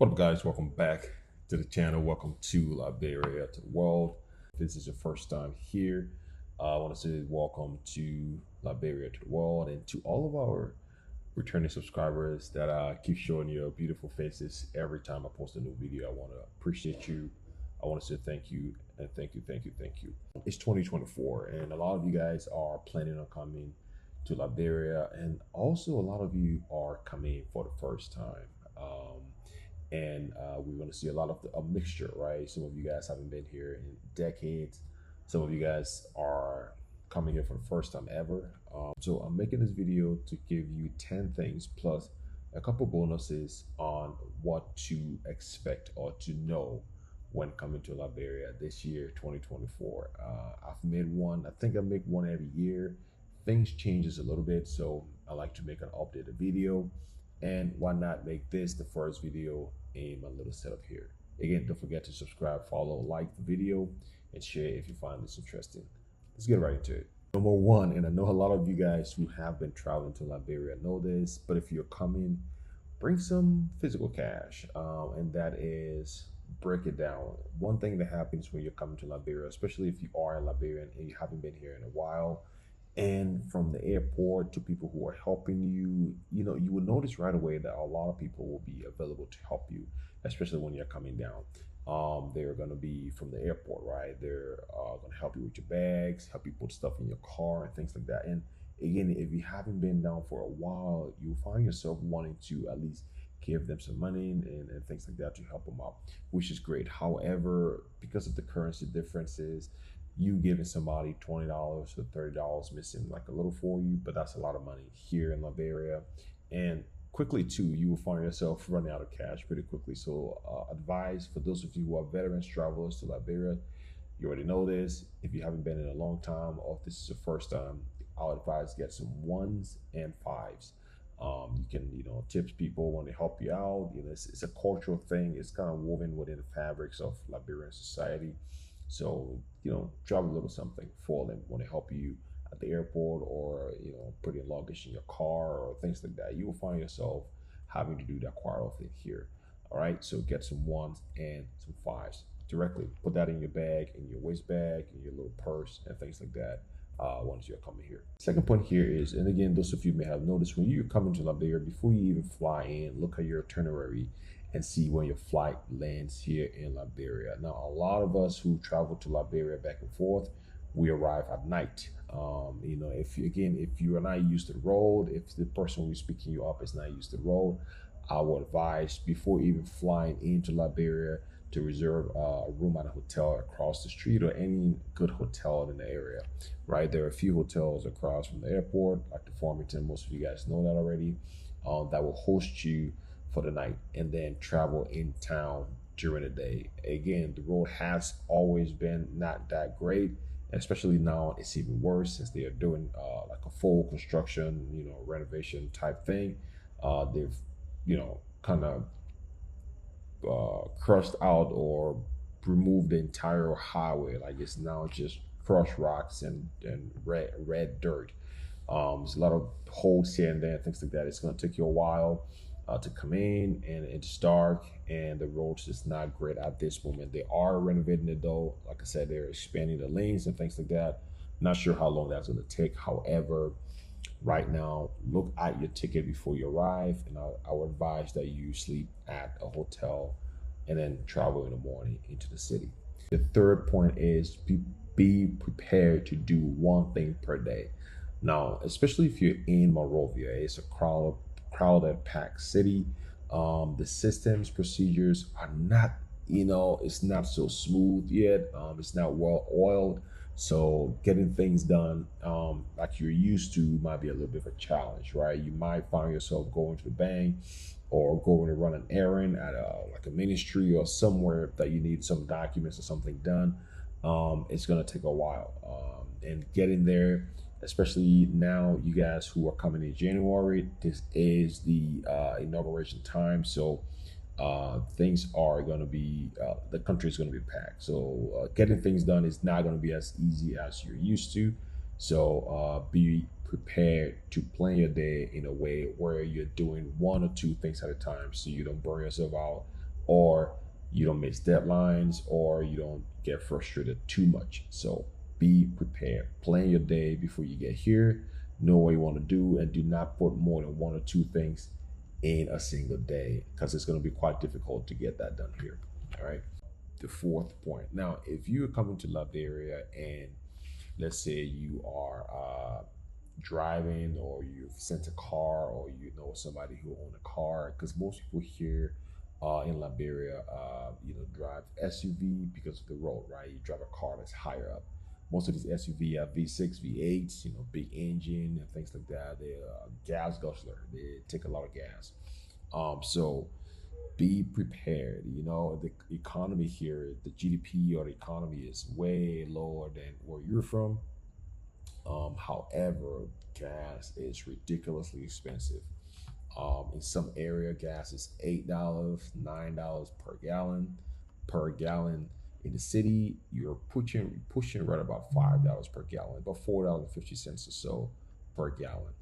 What up, guys? Welcome back to the channel. Welcome to Liberia, to the world. If this is your first time here, I want to say welcome to Liberia, to the world, and to all of our returning subscribers that keep showing your beautiful faces every time I post a new video. I want to appreciate you. I want to say thank you and thank you, thank you, thank you. It's 2024, and a lot of you guys are planning on coming to Liberia, and also a lot of you are coming for the first time. And we're going to see a lot of a mixture, right? Some of you guys haven't been here in decades. Some of you guys are coming here for the first time ever. So I'm making this video to give you 10 things plus a couple bonuses on what to expect or to know when coming to Liberia this year, 2024. I've made one. I think I make one every year. Things changes a little bit, so I like to make an updated video. And why not make this the first video in my little setup here? Again, don't forget to subscribe, follow, like the video, and share if you find this interesting. Let's get right into it. Number one, and I know a lot of you guys who have been traveling to Liberia know this, but if you're coming, bring some physical cash, and that is, break it down. One thing that happens when you're coming to Liberia, especially if you are a Liberian and you haven't been here in a while, and from the airport to people who are helping you, you will notice right away that a lot of people will be available to help you, especially when you're coming down. They're going to be from the airport, right? They're going to help you with your bags, help you put stuff in your car and things like that. And again, if you haven't been down for a while, you'll find yourself wanting to at least give them some money and things like that to help them out, which is great. However, because of the currency differences, you giving somebody $20 or $30 missing like a little for you, but that's a lot of money here in Liberia. And quickly too, you will find yourself running out of cash pretty quickly. So advice for those of you who are veterans travelers to Liberia, you already know this. If you haven't been in a long time, or if this is your first time, I'll advise get some ones and fives. You can, tips people when they help you out. It's a cultural thing. It's kind of woven within the fabrics of Liberian society. So, drop a little something for them when they help you at the airport, or, putting luggage in your car or things like that. You will find yourself having to do that quite often here. All right. So get some ones and some fives directly. Put that in your bag, in your waist bag, in your little purse and things like that. Once you're coming here. Second point here is, and again, those of you may have noticed, when you're coming to Liberia, before you even fly in, look at your itinerary and see when your flight lands here in Liberia. Now, a lot of us who travel to Liberia back and forth, we arrive at night. If you are not used to the road, if the person who's picking you up is not used to the road, I would advise before even flying into Liberia to reserve a room at a hotel across the street or any good hotel in the area, right? There are a few hotels across from the airport, like the Farmington. Most of you guys know that already. That will host you for the night and then travel in town during the day. Again, the road has always been not that great, especially now it's even worse since they are doing like a full construction, renovation type thing. They've, kind of crushed out or removed the entire highway. Like it's now just crushed rocks and red dirt. There's a lot of holes here and there, things like that. It's going to take you a while to come in, and it's dark, and the road's just not great at this moment. They are renovating it though. Like I said, they're expanding the lanes and things like that. Not sure how long that's going to take. However, right now, look at your ticket before you arrive, and I would advise that you sleep at a hotel and then travel in the morning into the city. The third point is be prepared to do one thing per day. Now, especially if you're in Monrovia, it's a crowded, packed city. The systems, procedures are not, it's not so smooth yet. It's not well oiled. So getting things done like you're used to might be a little bit of a challenge, right? You might find yourself going to the bank or going to run an errand at like a ministry or somewhere that you need some documents or something done. It's going to take a while. And getting there, especially now, you guys who are coming in January, this is the inauguration time. So things are going to be, the country is going to be packed. So getting things done is not going to be as easy as you're used to. So be prepared to plan your day in a way where you're doing one or two things at a time, so you don't burn yourself out or you don't miss deadlines, or you don't get frustrated too much. So be prepared. Plan your day before you get here. Know what you want to do, and do not put more than one or two things in a single day, because it's going to be quite difficult to get that done here. All right. The fourth point. Now, if you're coming to Liberia and let's say you are driving, or you've sent a car, or you know somebody who own a car, because most people here in Liberia, drive SUV because of the road, right? You drive a car that's higher up. Most of these SUV have V6, V8s, big engine and things like that. They're gas guzzler. They take a lot of gas. So be prepared. The economy here, the GDP or the economy is way lower than where you're from. However, gas is ridiculously expensive. In some area, gas is $8, $9 per gallon. Per gallon in the city, you're pushing right about $5 per gallon, about $4.50 or so per gallon.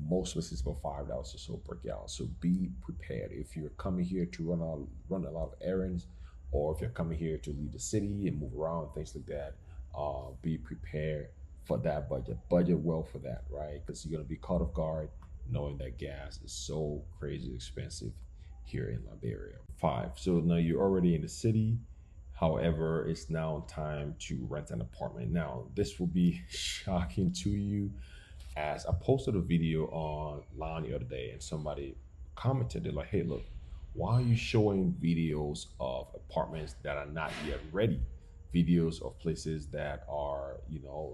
Most places about $5 or so per gallon. So be prepared if you're coming here to run a lot of errands, or if you're coming here to leave the city and move around, things like that. Be prepared for that budget. Budget well for that, right? Because you're gonna be caught off guard knowing that gas is so crazy expensive here in Liberia. Five. So now you're already in the city. However, it's now time to rent an apartment. Now, this will be shocking to you, as I posted a video online the other day, and somebody commented, they're like, hey, look, why are you showing videos of apartments that are not yet ready? Videos of places that are,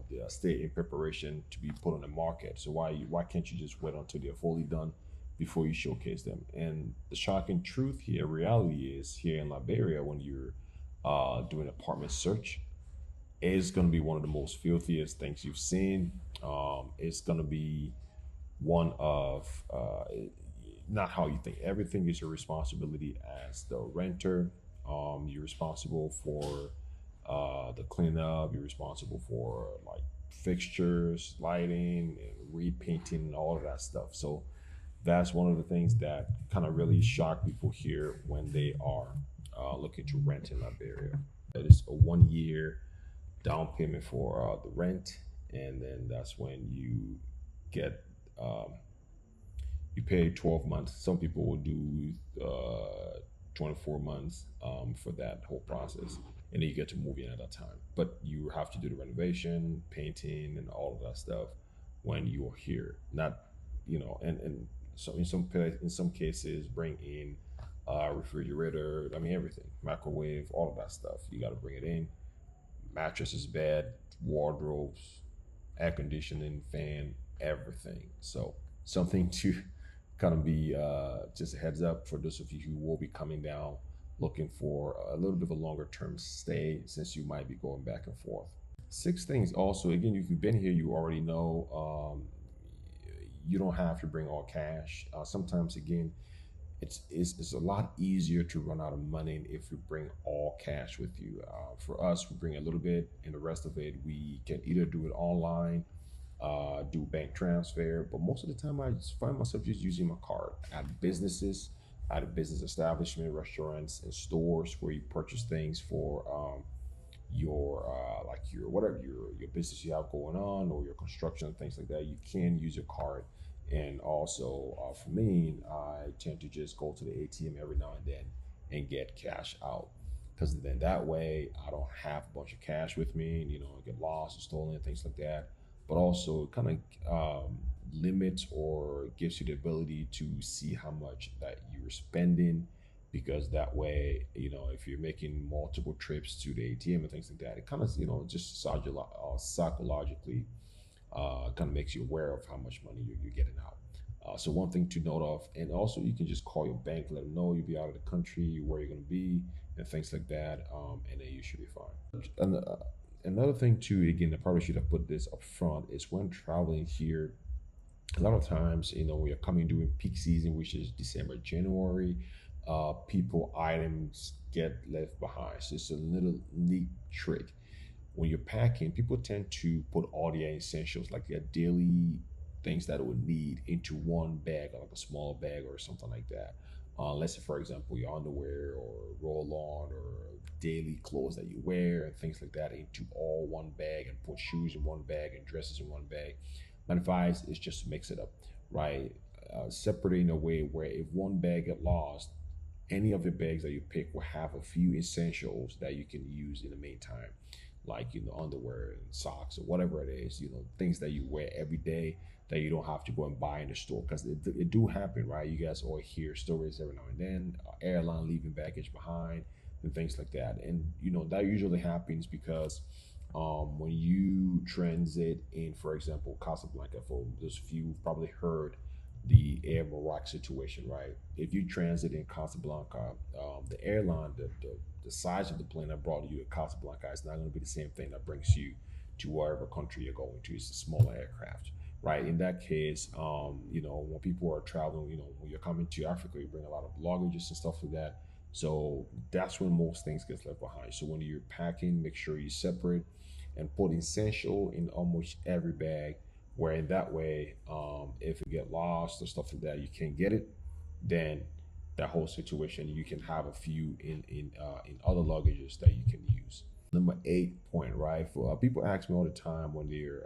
they are still in preparation to be put on the market. So why can't you just wait until they're fully done before you showcase them? And the shocking truth here, reality is, here in Liberia, when you're doing apartment search, is going to be one of the most filthiest things you've seen. It's going to be one of not how you think. Everything is your responsibility as the renter. You're responsible for the cleanup. You're responsible for like fixtures, lighting, and repainting, and all of that stuff. So that's one of the things that kind of really shock people here when they are looking to rent in Liberia. That is a 1 year down payment for the rent, and then that's when you get you pay 12 months. Some people will do 24 months for that whole process, and then you get to move in at that time. But you have to do the renovation, painting, and all of that stuff when you are here. Not, and so in some cases, bring in refrigerator. I mean, everything, microwave, all of that stuff. You got to bring it in. Mattresses, bed, wardrobes, air conditioning, fan, everything. So something to kind of be just a heads up for those of you who will be coming down looking for a little bit of a longer term stay, since you might be going back and forth. Six things also, again, if you've been here, you already know you don't have to bring all cash. Sometimes, again, it's a lot easier to run out of money if you bring all cash with you. For us, we bring a little bit, and the rest of it we can either do it online, do bank transfer. But most of the time, I just find myself just using my card at businesses, at a business establishment, restaurants, and stores where you purchase things for your like your whatever your business you have going on, or your construction, things like that. You can use your card. And also, for me, I tend to just go to the ATM every now and then and get cash out, because then that way I don't have a bunch of cash with me, and get lost or stolen, things like that. But also, it kind of limits or gives you the ability to see how much that you're spending, because that way, if you're making multiple trips to the ATM and things like that, it kind of, just psychologically kind of makes you aware of how much money you're getting out. So one thing to note of, and also you can just call your bank, let them know you'll be out of the country, where you're going to be, and things like that, and then you should be fine. And another thing too, again, I probably should have put this up front, is when traveling here, a lot of times, we are coming during peak season, which is December, January. People items get left behind. So it's a little neat trick. When you're packing, people tend to put all their essentials, like their daily things that they would need, into one bag, like a small bag or something like that. let's say, for example, your underwear or roll on or daily clothes that you wear and things like that into all one bag, and put shoes in one bag and dresses in one bag. My advice is just to mix it up, right? Separate in a way where if one bag get lost, any of the bags that you pick will have a few essentials that you can use in the meantime, like underwear and socks or whatever it is, things that you wear every day that you don't have to go and buy in the store, because it do happen, right? You guys all hear stories every now and then, airline leaving baggage behind and things like that. And that usually happens because when you transit in, for example, Casablanca, for those of you who've probably heard the Air Morocco situation, right? If you transit in Casablanca, the airline, the size of the plane that brought you to Casablanca is not going to be the same thing that brings you to wherever country you're going to. It's a smaller aircraft, right? In that case, when people are traveling, when you're coming to Africa, you bring a lot of luggages and stuff like that. So that's when most things get left behind. So when you're packing, make sure you separate and put essential in almost every bag, where in that way, if you get lost or stuff like that, you can't get it, then that whole situation, you can have a few in other luggages that you can use. Number 8 point, right? For people ask me all the time when they're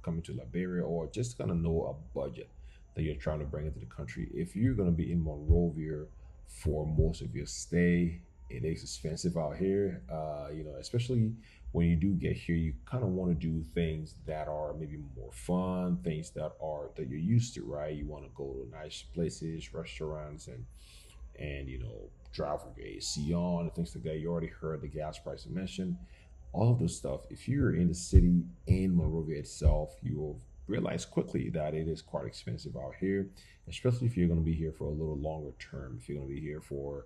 coming to Liberia, or just gonna know a budget that you're trying to bring into the country. If you're gonna be in Monrovia for most of your stay, it is expensive out here. Especially when you do get here, you kind of want to do things that are maybe more fun, things that you're used to, right? You want to go to nice places, restaurants, and drive with your AC on and things like that. You already heard the gas price I mentioned, all of those stuff. If you're in the city in Monrovia itself, you will realize quickly that it is quite expensive out here, especially if you're going to be here for a little longer term. If you're going to be here for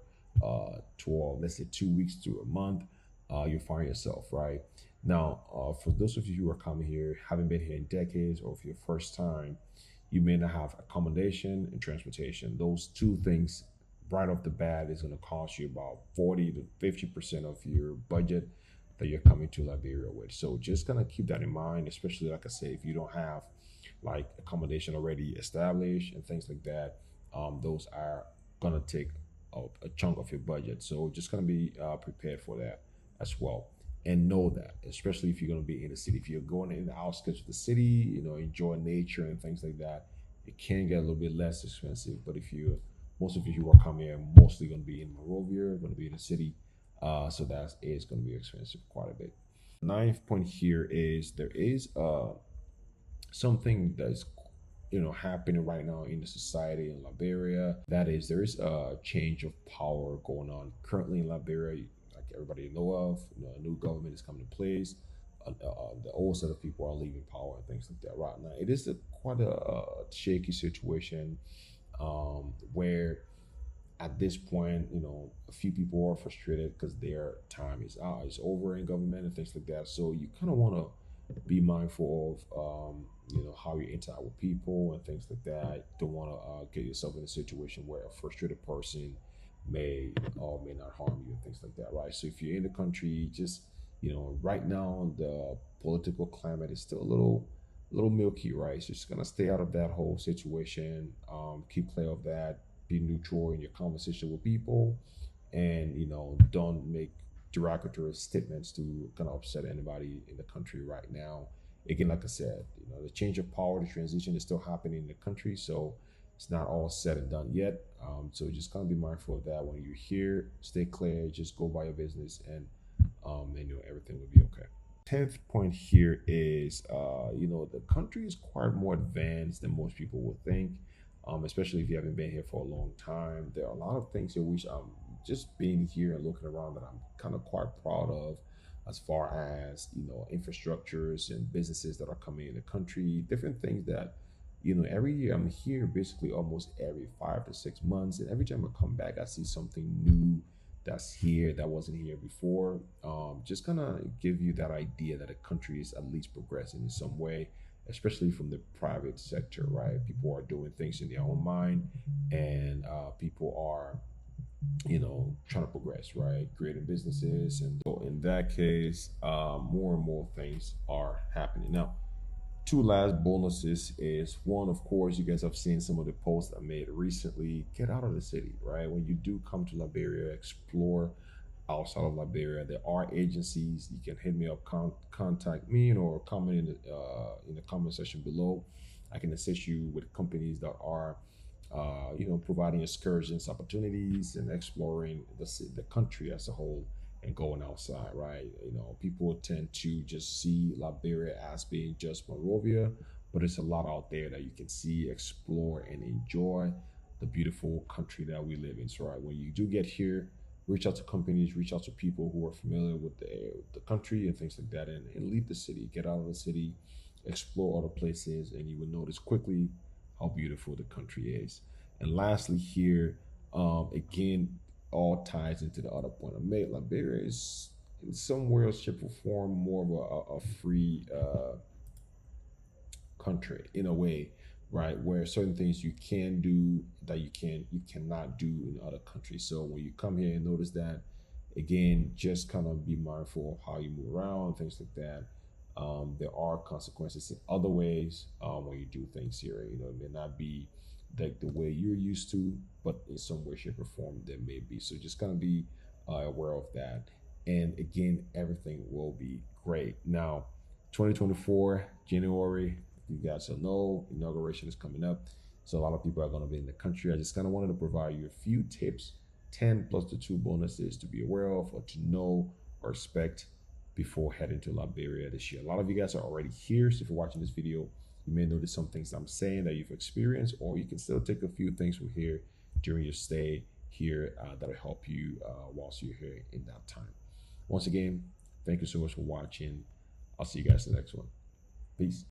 12, let's say 2 weeks to a month, you'll find yourself right now. For those of you who are coming here, haven't been here in decades, or for your first time, you may not have accommodation and transportation. Those two things right off the bat is going to cost you about 40 to 50% of your budget that you're coming to Liberia with. So just gonna keep that in mind, especially like I say, if you don't have like accommodation already established and things like that, those are gonna take a chunk of your budget. So just gonna be prepared for that as well. And know that, especially if you're going to be in the city, if you're going in the outskirts of the city, enjoy nature and things like that, it can get a little bit less expensive. But if you, most of you who are coming here, mostly going to be in Monrovia, going to be in the city, so that is going to be expensive quite a bit. Ninth point here is there is something that's happening right now in the society in Liberia. That is, there is a change of power going on currently in Liberia. Like everybody know of, a new government is coming to place. The old set of people are leaving power and things like that right now. It is quite a shaky situation, where at this point, a few people are frustrated because their time is out, is over in government and things like that. So you kind of want to be mindful of, how you interact with people and things like that. Don't want to get yourself in a situation where a frustrated person may or may not harm you and things like that, right? So if you're in the country, just right now the political climate is still a little milky, right? So just gonna stay out of that whole situation. Keep clear of that. Be neutral in your conversation with people, and don't make derogatory statements to kind of upset anybody in the country right now. Again, like I said, the change of power, the transition is still happening in the country, so it's not all said and done yet. So just kind of be mindful of that when you're here. Stay clear, just go by your business, and everything will be okay. 10th point here is, the country is quite more advanced than most people would think, especially if you haven't been here for a long time. There are a lot of things here which I'm just being here and looking around that I'm kind of quite proud of, as far as infrastructures and businesses that are coming in the country, different things that every year I'm here basically almost every 5 to 6 months, and every time I come back I see something new that's here that wasn't here before. Just gonna give you that idea that a country is at least progressing in some way, especially from the private sector, right? People are doing things in their own mind, and people are trying to progress, right? Creating businesses. And so in that case, more and more things are happening now. Two last bonuses is one, of course, you guys have seen some of the posts I made recently. Get out of the city, right? When you do come to Liberia, explore outside of Liberia. There are agencies. You can hit me up, contact me, or comment in the comment section below. I can assist you with companies that are, providing excursions, opportunities, and exploring the country as a whole and going outside. Right? People tend to just see Liberia as being just Monrovia, but there's a lot out there that you can see, explore, and enjoy the beautiful country that we live in. So, right, when you do get here, reach out to companies, reach out to people who are familiar with the country and things like that, and leave the city, get out of the city, explore other places, and you will notice quickly how beautiful the country is. And lastly, here, again, all ties into the other point I made. Liberia is in some way, shape, or form more of a free country in a way, right? Where certain things you can do that you cannot do in other countries. So when you come here and notice that, again, just kind of be mindful of how you move around, things like that. There are consequences in other ways when you do things here. It may not be like the way you're used to, but in some way, shape, or form there may be. So just kind of be aware of that. And again, everything will be great. Now, 2024 January, you guys will know, inauguration is coming up. So a lot of people are going to be in the country. I just kind of wanted to provide you a few tips, 10 plus the two bonuses to be aware of or to know or expect before heading to Liberia this year. A lot of you guys are already here. So if you're watching this video, you may notice some things I'm saying that you've experienced, or you can still take a few things from here during your stay here that'll help you whilst you're here in that time. Once again, thank you so much for watching. I'll see you guys in the next one. Peace.